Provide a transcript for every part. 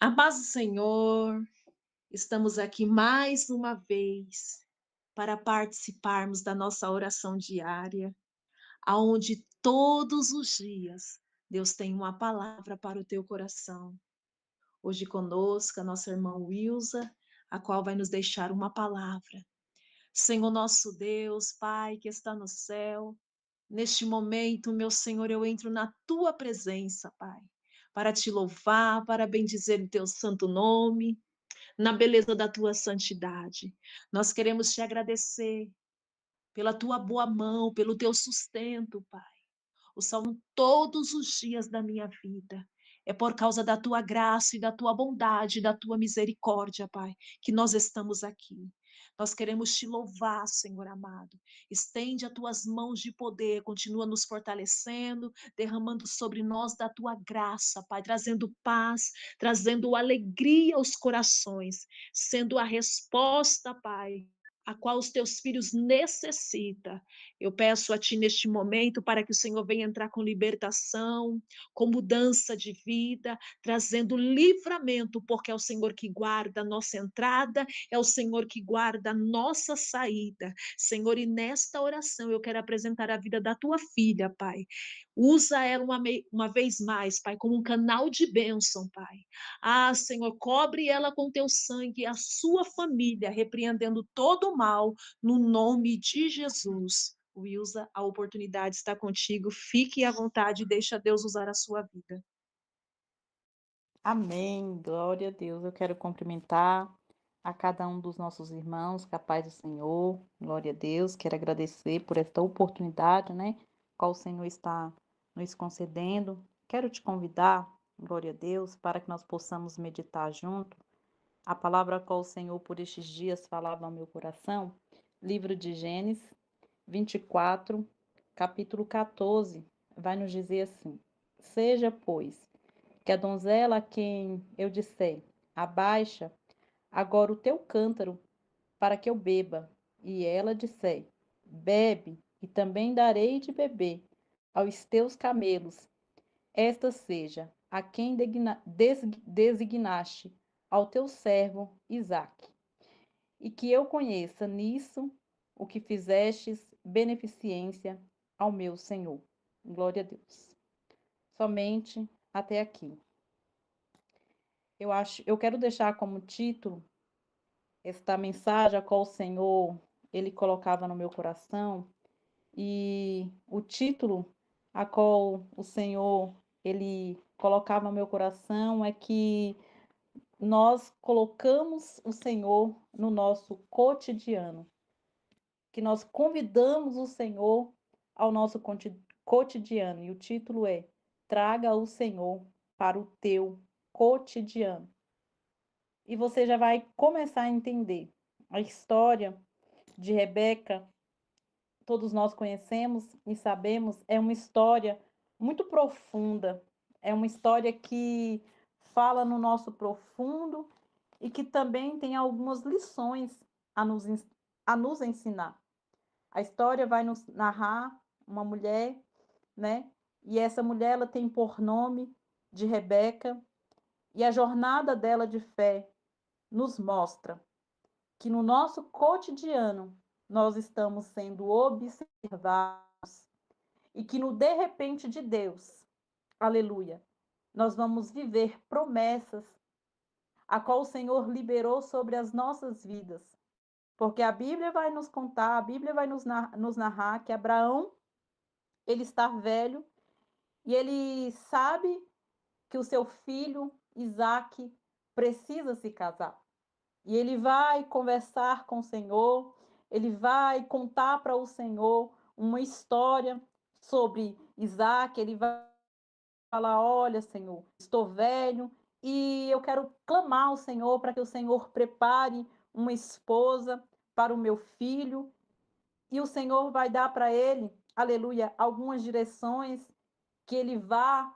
A paz do Senhor, estamos aqui mais uma vez para participarmos da nossa oração diária, aonde todos os dias Deus tem uma palavra para o teu coração. Hoje conosco a nossa irmã Wilza, a qual vai nos deixar uma palavra. Senhor nosso Deus, Pai que está no céu, neste momento, meu Senhor, eu entro na tua presença, Pai, para te louvar, para bendizer o teu santo nome na beleza da tua santidade. Nós queremos te agradecer pela tua boa mão, pelo teu sustento, Pai. O salmo todos os dias da minha vida. É por causa da tua graça e da tua bondade, da tua misericórdia, Pai, que nós estamos aqui. Nós queremos te louvar, Senhor amado. Estende as tuas mãos de poder, continua nos fortalecendo, derramando sobre nós da tua graça, Pai, trazendo paz, trazendo alegria aos corações, sendo a resposta, Pai, a qual os teus filhos necessitam. Eu peço a Ti neste momento para que o Senhor venha entrar com libertação, com mudança de vida, trazendo livramento, porque é o Senhor que guarda a nossa entrada, é o Senhor que guarda a nossa saída. Senhor, e nesta oração eu quero apresentar a vida da Tua filha, Pai. Usa ela uma vez mais, Pai, como um canal de bênção, Pai. Ah, Senhor, cobre ela com Teu sangue e a sua família, repreendendo todo o mal, no nome de Jesus. Wilza, a oportunidade está contigo. Fique à vontade e deixa Deus usar a sua vida. Amém, glória a Deus. Eu quero cumprimentar a cada um dos nossos irmãos, com a paz do Senhor, glória a Deus. Quero agradecer por esta oportunidade, né, qual o Senhor está nos concedendo. Quero te convidar, glória a Deus, para que nós possamos meditar junto a palavra qual o Senhor por estes dias falava ao meu coração, livro de Gênesis 24, capítulo 14, vai nos dizer assim: Seja, pois, que a donzela a quem eu disser, abaixa agora o teu cântaro para que eu beba, e ela disser, bebe, e também darei de beber aos teus camelos, esta seja a quem designaste ao teu servo Isaque, e que eu conheça nisso o que fizestes beneficência ao meu Senhor. Glória a Deus. Somente até aqui. Eu quero deixar como título esta mensagem a qual o Senhor ele colocava no meu coração, e o título a qual o Senhor ele colocava no meu coração é que nós colocamos o Senhor no nosso cotidiano, que nós convidamos o Senhor ao nosso cotidiano, e o título é Traga o Senhor para o teu cotidiano. E você já vai começar a entender a história de Rebeca. Todos nós conhecemos e sabemos, é uma história muito profunda, é uma história que fala no nosso profundo e que também tem algumas lições a nos, a nos ensinar. A história vai nos narrar uma mulher, né? E essa mulher ela tem por nome de Rebeca, e a jornada dela de fé nos mostra que no nosso cotidiano nós estamos sendo observados e que no de repente de Deus, aleluia, nós vamos viver promessas a qual o Senhor liberou sobre as nossas vidas. Porque a Bíblia vai nos contar, a Bíblia vai nos narrar que Abraão, ele está velho e ele sabe que o seu filho Isaque precisa se casar. E ele vai conversar com o Senhor, ele vai contar para o Senhor uma história sobre Isaac, ele vai falar: olha, Senhor, estou velho e eu quero clamar ao Senhor para que o Senhor prepare uma esposa para o meu filho. E o Senhor vai dar para ele, aleluia, algumas direções, que ele vá,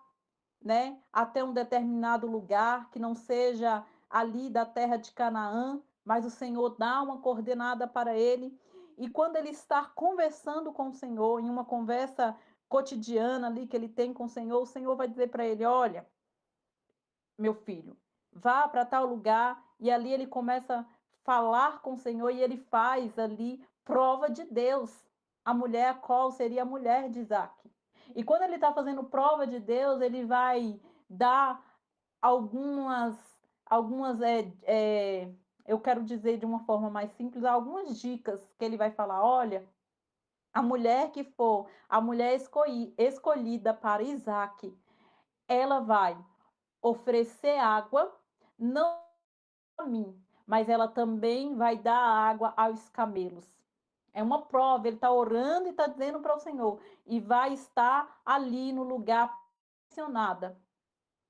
né, até um determinado lugar, que não seja ali da terra de Canaã, mas o Senhor dá uma coordenada para ele. E quando ele está conversando com o Senhor, em uma conversa cotidiana ali que ele tem com o Senhor vai dizer para ele: olha, meu filho, vá para tal lugar, e ali ele começa a falar com o Senhor e ele faz ali prova de Deus. A mulher, a qual seria a mulher de Isaac. E quando ele está fazendo prova de Deus, ele vai dar algumas eu quero dizer de uma forma mais simples, algumas dicas que ele vai falar: olha, a mulher que for a mulher escolhida para Isaac, ela vai oferecer água, não a mim, mas ela também vai dar água aos camelos. É uma prova, ele está orando e está dizendo para o Senhor, e vai estar ali no lugar posicionada,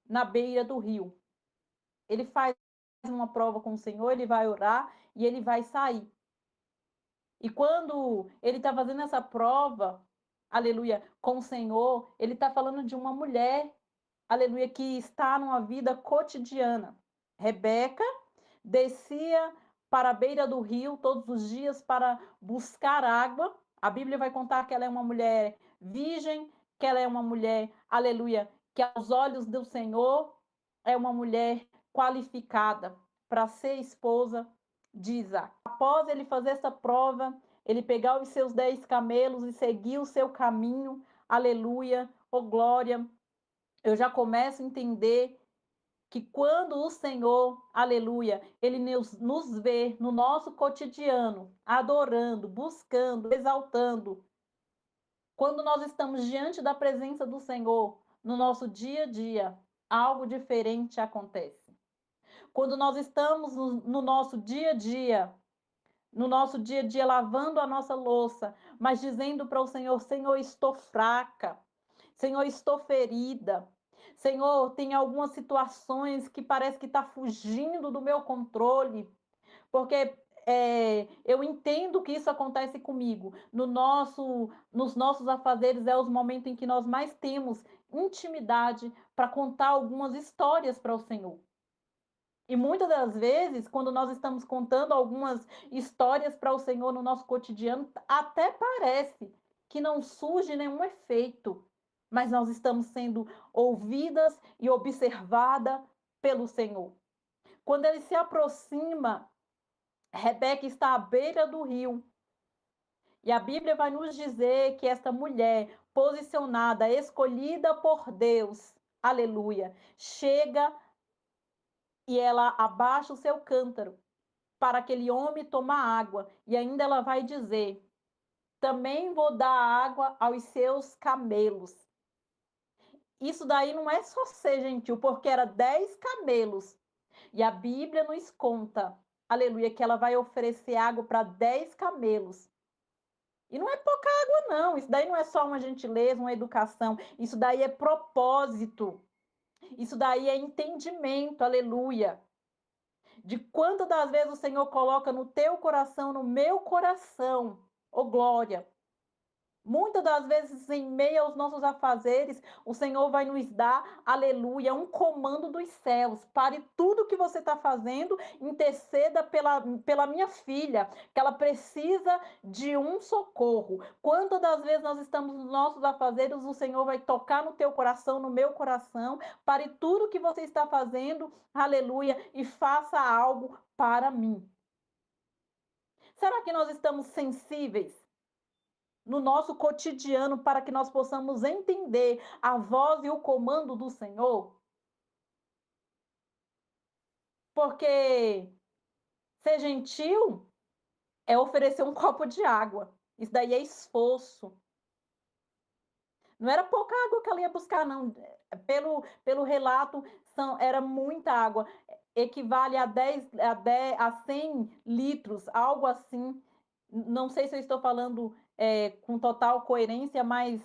na beira do rio. Ele faz uma prova com o Senhor, ele vai orar e ele vai sair. E quando ele está fazendo essa prova, aleluia, com o Senhor, ele está falando de uma mulher, aleluia, que está numa vida cotidiana. Rebeca descia para a beira do rio todos os dias para buscar água. A Bíblia vai contar que ela é uma mulher virgem, que ela é uma mulher, aleluia, que aos olhos do Senhor é uma mulher qualificada para ser esposa de Isaac. Após ele fazer essa prova, ele pegar os seus 10 camelos e seguir o seu caminho, aleluia, oh glória, eu já começo a entender que quando o Senhor, aleluia, ele nos vê no nosso cotidiano, adorando, buscando, exaltando, quando nós estamos diante da presença do Senhor, no nosso dia a dia, algo diferente acontece. Quando nós estamos no nosso dia a dia, no nosso dia a dia lavando a nossa louça, mas dizendo para o Senhor: Senhor, estou fraca, Senhor, estou ferida, Senhor, tem algumas situações que parece que está fugindo do meu controle, porque eu entendo que isso acontece comigo. Nos nossos afazeres é os momentos em que nós mais temos intimidade para contar algumas histórias para o Senhor. E muitas das vezes, quando nós estamos contando algumas histórias para o Senhor no nosso cotidiano, até parece que não surge nenhum efeito, mas nós estamos sendo ouvidas e observadas pelo Senhor. Quando ele se aproxima, Rebeca está à beira do rio. E a Bíblia vai nos dizer que esta mulher, posicionada, escolhida por Deus, aleluia, chega e ela abaixa o seu cântaro para aquele homem tomar água. E ainda ela vai dizer: também vou dar água aos seus camelos. Isso daí não é só ser gentil, porque era 10 camelos. E a Bíblia nos conta, aleluia, que ela vai oferecer água para 10 camelos. E não é pouca água, não. Isso daí não é só uma gentileza, uma educação. Isso daí é propósito. Isso daí é entendimento, aleluia. De quantas das vezes o Senhor coloca no teu coração, no meu coração, ô glória. Muitas das vezes, em meio aos nossos afazeres, o Senhor vai nos dar, aleluia, um comando dos céus. Pare tudo que você está fazendo, interceda pela minha filha, que ela precisa de um socorro. Quantas das vezes nós estamos nos nossos afazeres, o Senhor vai tocar no teu coração, no meu coração. Pare tudo que você está fazendo, aleluia, e faça algo para mim. Será que nós estamos sensíveis no nosso cotidiano para que nós possamos entender a voz e o comando do Senhor? Porque ser gentil é oferecer um copo de água. Isso daí é esforço. Não era pouca água que ela ia buscar, não. Pelo relato, era muita água. Equivale a 100 litros, algo assim. Não sei se eu estou falando com total coerência, mas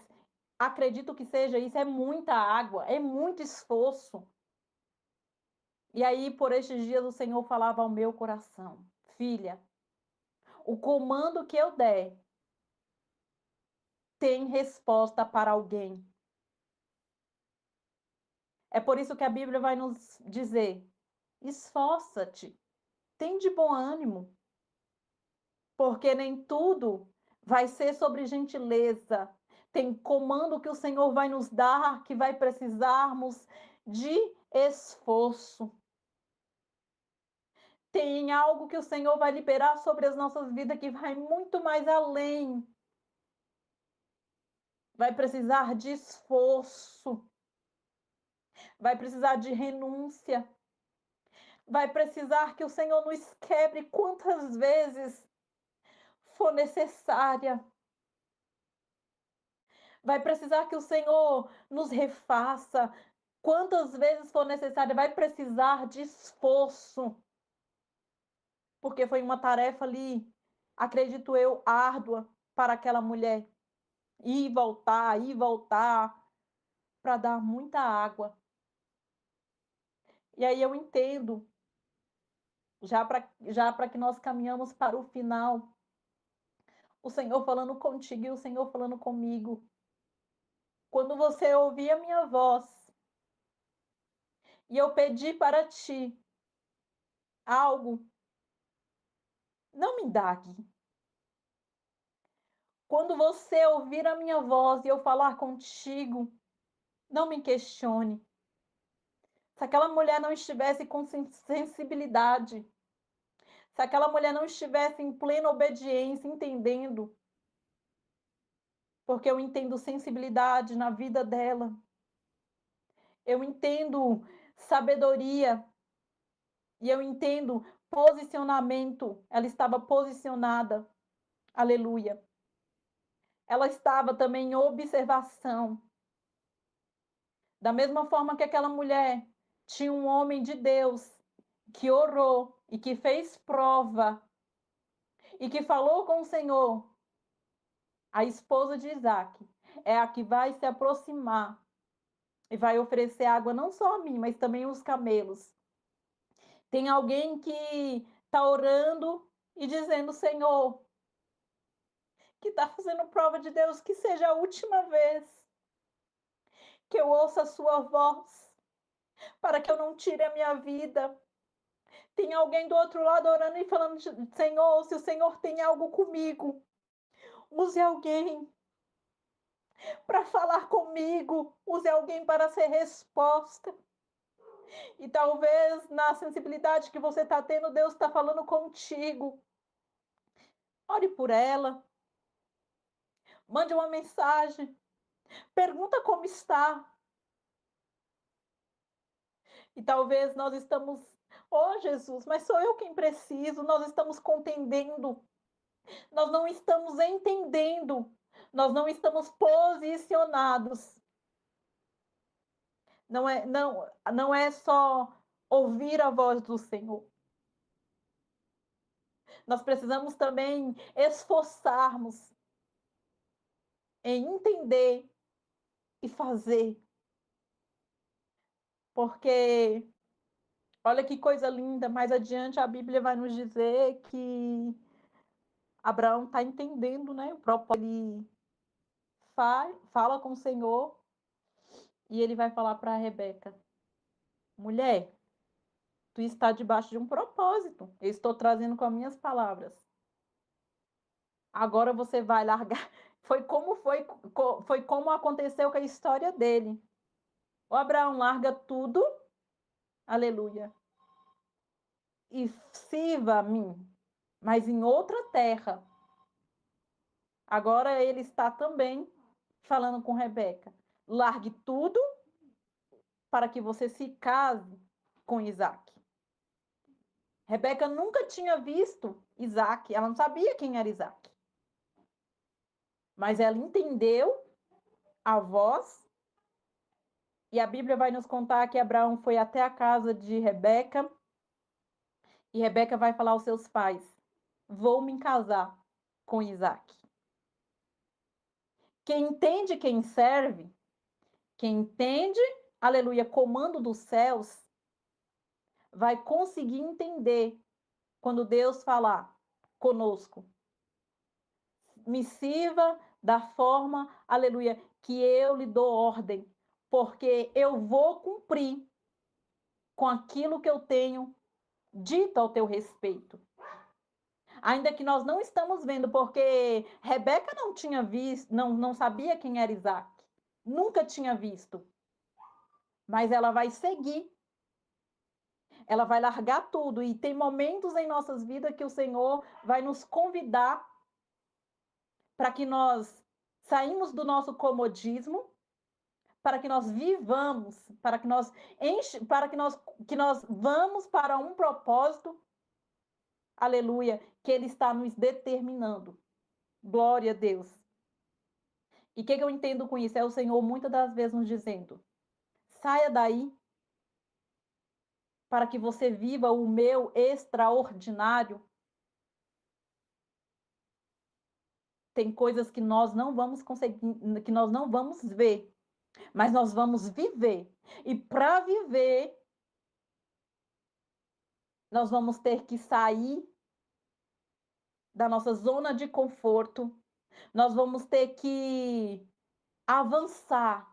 acredito que seja isso. É muita água, é muito esforço. E aí, por estes dias, o Senhor falava ao meu coração: filha, o comando que eu der tem resposta para alguém. É por isso que a Bíblia vai nos dizer: esforça-te, tem de bom ânimo, porque nem tudo vai ser sobre gentileza. Tem comando que o Senhor vai nos dar que vai precisarmos de esforço. Tem algo que o Senhor vai liberar sobre as nossas vidas que vai muito mais além. Vai precisar de esforço, vai precisar de renúncia, vai precisar que o Senhor nos quebre quantas vezes for necessária. Vai precisar que o Senhor nos refaça quantas vezes for necessária. Vai precisar de esforço, porque foi uma tarefa ali, acredito eu, árdua para aquela mulher. Ir e voltar, para dar muita água. E aí eu entendo, já para que nós caminhamos para o final, o Senhor falando contigo e o Senhor falando comigo. Quando você ouvir a minha voz e eu pedir para ti algo, não me indague. Quando você ouvir a minha voz e eu falar contigo, não me questione. Se aquela mulher não estivesse com sensibilidade, se aquela mulher não estivesse em plena obediência, entendendo, porque eu entendo sensibilidade na vida dela, eu entendo sabedoria e eu entendo posicionamento. Ela estava posicionada, aleluia. Ela estava também em observação. Da mesma forma que aquela mulher tinha um homem de Deus que orou e que fez prova e que falou com o Senhor, a esposa de Isaac é a que vai se aproximar e vai oferecer água não só a mim, mas também os camelos. Tem alguém que está orando e dizendo, Senhor, que está fazendo prova de Deus, que seja a última vez que eu ouça a sua voz, para que eu não tire a minha vida. Tem alguém do outro lado orando e falando, Senhor, se o Senhor tem algo comigo, use alguém para falar comigo, use alguém para ser resposta. E talvez na sensibilidade que você está tendo, Deus está falando contigo. Ore por ela, mande uma mensagem, pergunta como está. E talvez nós estamos, oh Jesus, mas sou eu quem preciso, nós estamos contendendo, nós não estamos entendendo, nós não estamos posicionados. Não é só ouvir a voz do Senhor. Nós precisamos também esforçarmos em entender e fazer. Porque, olha que coisa linda, mais adiante a Bíblia vai nos dizer que Abraão está entendendo, né? O próprio ele fala com o Senhor e ele vai falar para Rebeca: mulher, tu está debaixo de um propósito. Eu estou trazendo com as minhas palavras. Agora você vai largar. Foi como aconteceu com a história dele. O Abraão larga tudo, aleluia, e sirva a mim, mas em outra terra. Agora ele está também falando com Rebeca: largue tudo para que você se case com Isaac. Rebeca nunca tinha visto Isaac, ela não sabia quem era Isaac. Mas ela entendeu a voz, e a Bíblia vai nos contar que Abraão foi até a casa de Rebeca, e Rebeca vai falar aos seus pais: vou me casar com Isaac. Quem entende quem serve, quem entende, aleluia, comando dos céus, vai conseguir entender quando Deus falar conosco. Me sirva da forma, aleluia, que eu lhe dou ordem, porque eu vou cumprir com aquilo que eu tenho dito ao teu respeito. Ainda que nós não estamos vendo, porque Rebeca não tinha visto, não sabia quem era Isaac, nunca tinha visto. Mas ela vai seguir. ela vai largar tudo. E tem momentos em nossas vidas que o Senhor vai nos convidar para que nós saímos do nosso comodismo, para que nós vivamos, que nós vamos para um propósito, aleluia, que Ele está nos determinando. Glória a Deus. E o que eu entendo com isso? É o Senhor muitas das vezes nos dizendo: saia daí para que você viva o meu extraordinário. Tem coisas que nós não vamos conseguir, que nós não vamos ver, mas nós vamos viver. E para viver, nós vamos ter que sair da nossa zona de conforto, nós vamos ter que avançar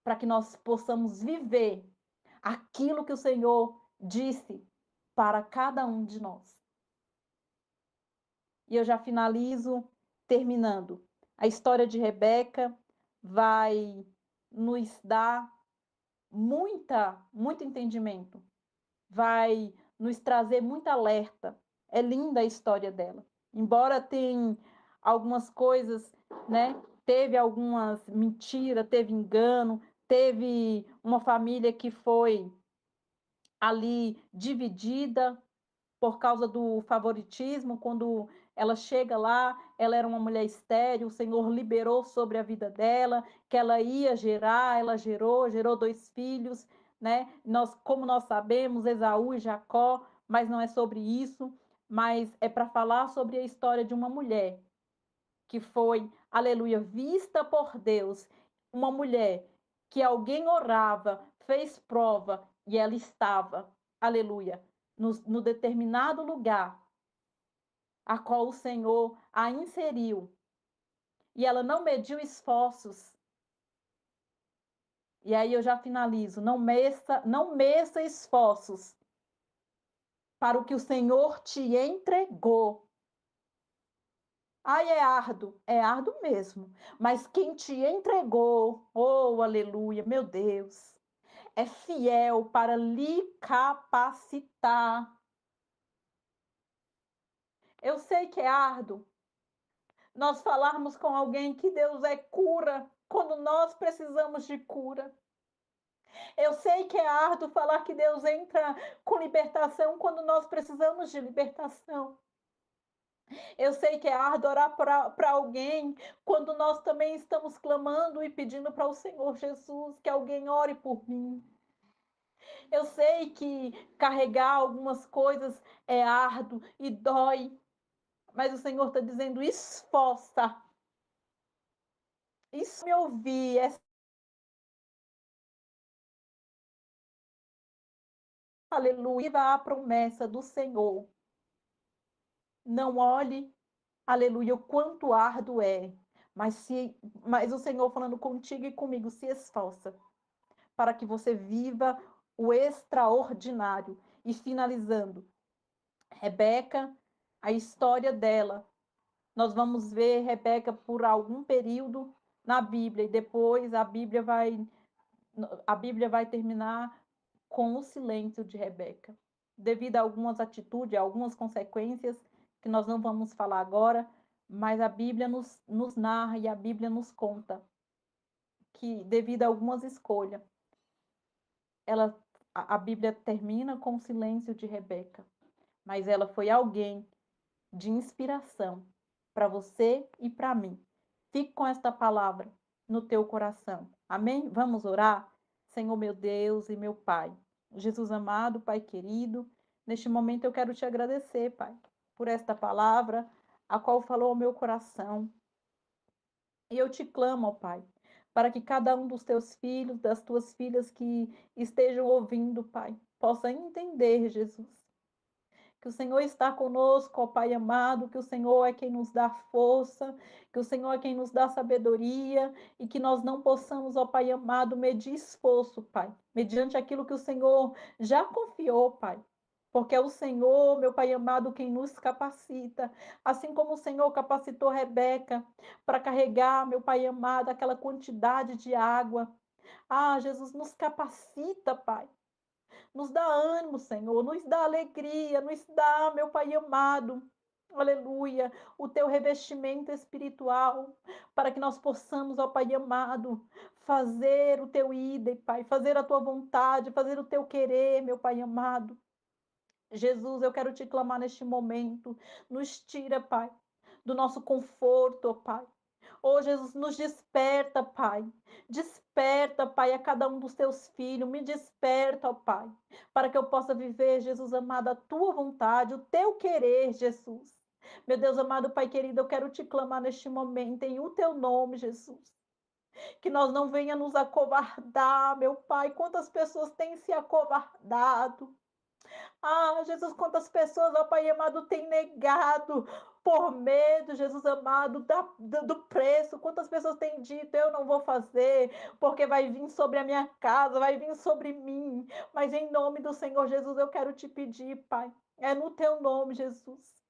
para que nós possamos viver aquilo que o Senhor disse para cada um de nós. E eu já finalizo terminando. A história de Rebeca vai nos dar muito entendimento, vai nos trazer muito alerta. É linda a história dela. Embora tenha algumas coisas, né? Teve algumas mentiras, teve engano, teve uma família que foi ali dividida por causa do favoritismo, quando ela chega lá, ela era uma mulher estéril, o Senhor liberou sobre a vida dela, que ela ia gerar, ela gerou 2 filhos, né? Como nós sabemos, Esaú e Jacó, mas não é sobre isso, mas é para falar sobre a história de uma mulher que foi, aleluia, vista por Deus, uma mulher que alguém orava, fez prova e ela estava, aleluia, no determinado lugar a qual o Senhor a inseriu. E ela não mediu esforços. E aí eu já finalizo. Não meça esforços para o que o Senhor te entregou. Ai, é árduo mesmo. Mas quem te entregou, oh, aleluia, meu Deus, é fiel para lhe capacitar. Eu sei que é árduo nós falarmos com alguém que Deus é cura quando nós precisamos de cura. Eu sei que é árduo falar que Deus entra com libertação quando nós precisamos de libertação. Eu sei que é árduo orar para alguém quando nós também estamos clamando e pedindo para o Senhor Jesus que alguém ore por mim. Eu sei que carregar algumas coisas é árduo e dói, mas o Senhor está dizendo: esforça. Isso me ouvir, aleluia, a promessa do Senhor. Não olhe, aleluia, o quanto árduo é, mas o Senhor falando contigo e comigo, se esforça para que você viva o extraordinário. E finalizando, Rebeca, a história dela, nós vamos ver Rebeca por algum período na Bíblia e depois a Bíblia vai terminar com o silêncio de Rebeca, devido a algumas atitudes, a algumas consequências que nós não vamos falar agora, mas a Bíblia nos narra e a Bíblia nos conta que, devido a algumas escolhas, a Bíblia termina com o silêncio de Rebeca, mas ela foi alguém de inspiração para você e para mim. Fique com esta palavra no teu coração. Amém? Vamos orar? Senhor meu Deus e meu Pai. Jesus amado, Pai querido, neste momento eu quero te agradecer, Pai, por esta palavra, a qual falou ao meu coração. E eu te clamo, ó Pai, para que cada um dos teus filhos, das tuas filhas que estejam ouvindo, Pai, possa entender, Jesus, que o Senhor está conosco, ó Pai amado, que o Senhor é quem nos dá força, que o Senhor é quem nos dá sabedoria e que nós não possamos, ó Pai amado, medir esforço, Pai, mediante aquilo que o Senhor já confiou, Pai. Porque é o Senhor, meu Pai amado, quem nos capacita. Assim como o Senhor capacitou Rebeca para carregar, meu Pai amado, aquela quantidade de água. Ah, Jesus, nos capacita, Pai, Nos dá ânimo, Senhor, nos dá alegria, nos dá, meu Pai amado, aleluia, o teu revestimento espiritual, para que nós possamos, ó Pai amado, fazer o teu ídem, Pai, fazer a tua vontade, fazer o teu querer, meu Pai amado. Jesus, eu quero te clamar neste momento, nos tira, Pai, do nosso conforto, ó Pai. Oh, Jesus, nos desperta, Pai. Desperta, Pai, a cada um dos teus filhos. Me desperta, ó Pai, para que eu possa viver, Jesus amado, a tua vontade, o teu querer, Jesus. Meu Deus amado, Pai querido, eu quero te clamar neste momento, em o teu nome, Jesus. Que nós não venha nos acovardar, meu Pai. Quantas pessoas têm se acovardado? Ah, Jesus, quantas pessoas, ó Pai amado, têm negado por medo, Jesus amado, do preço. Quantas pessoas têm dito, eu não vou fazer, porque vai vir sobre a minha casa, vai vir sobre mim. Mas em nome do Senhor Jesus, eu quero te pedir, Pai, é no teu nome, Jesus,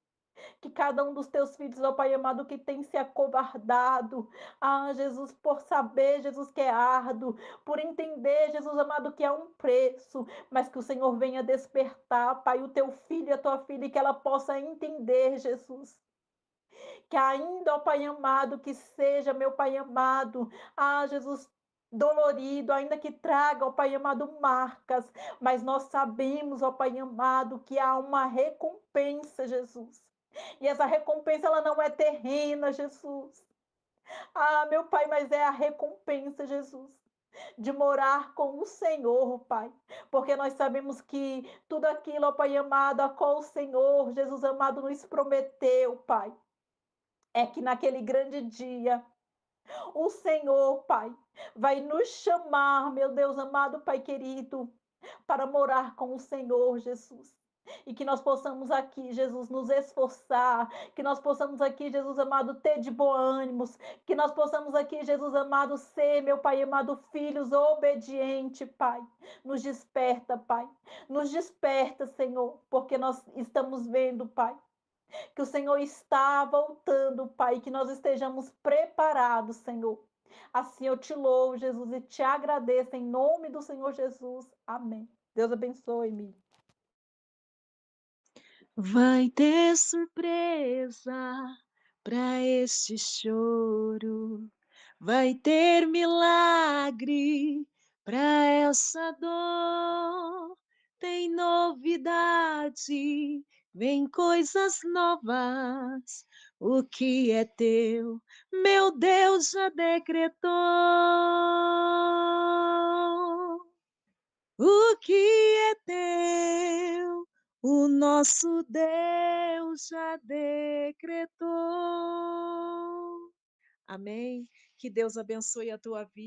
que cada um dos teus filhos, ó Pai amado, que tem se acovardado, ah, Jesus, por saber, Jesus, que é árduo, por entender, Jesus amado, que é um preço, mas que o Senhor venha despertar, Pai, o teu filho e a tua filha, e que ela possa entender, Jesus, que ainda, ó Pai amado, que seja, meu Pai amado, ah, Jesus, dolorido, ainda que traga, ó Pai amado, marcas, mas nós sabemos, ó Pai amado, que há uma recompensa, Jesus. E essa recompensa ela não é terrena, Jesus. Ah, meu Pai, mas é a recompensa, Jesus, de morar com o Senhor, Pai. Porque nós sabemos que tudo aquilo, ó Pai amado, a qual o Senhor, Jesus amado, nos prometeu, Pai, é que naquele grande dia o Senhor, Pai, vai nos chamar, meu Deus amado, Pai querido, para morar com o Senhor, Jesus. E que nós possamos aqui, Jesus, nos esforçar, que nós possamos aqui, Jesus amado, ter de bom ânimo, que nós possamos aqui, Jesus amado, ser, meu Pai amado, filhos obedientes, Pai. Nos desperta, Pai. Nos desperta, Senhor, porque nós estamos vendo, Pai, que o Senhor está voltando, Pai, que nós estejamos preparados, Senhor. Assim eu te louvo, Jesus, e te agradeço em nome do Senhor Jesus. Amém. Deus abençoe-me. Vai ter surpresa para este choro, vai ter milagre para essa dor. Tem novidade, vem coisas novas. O que é teu, meu Deus já decretou. O que é teu, o nosso Deus já decretou. Amém. Que Deus abençoe a tua vida.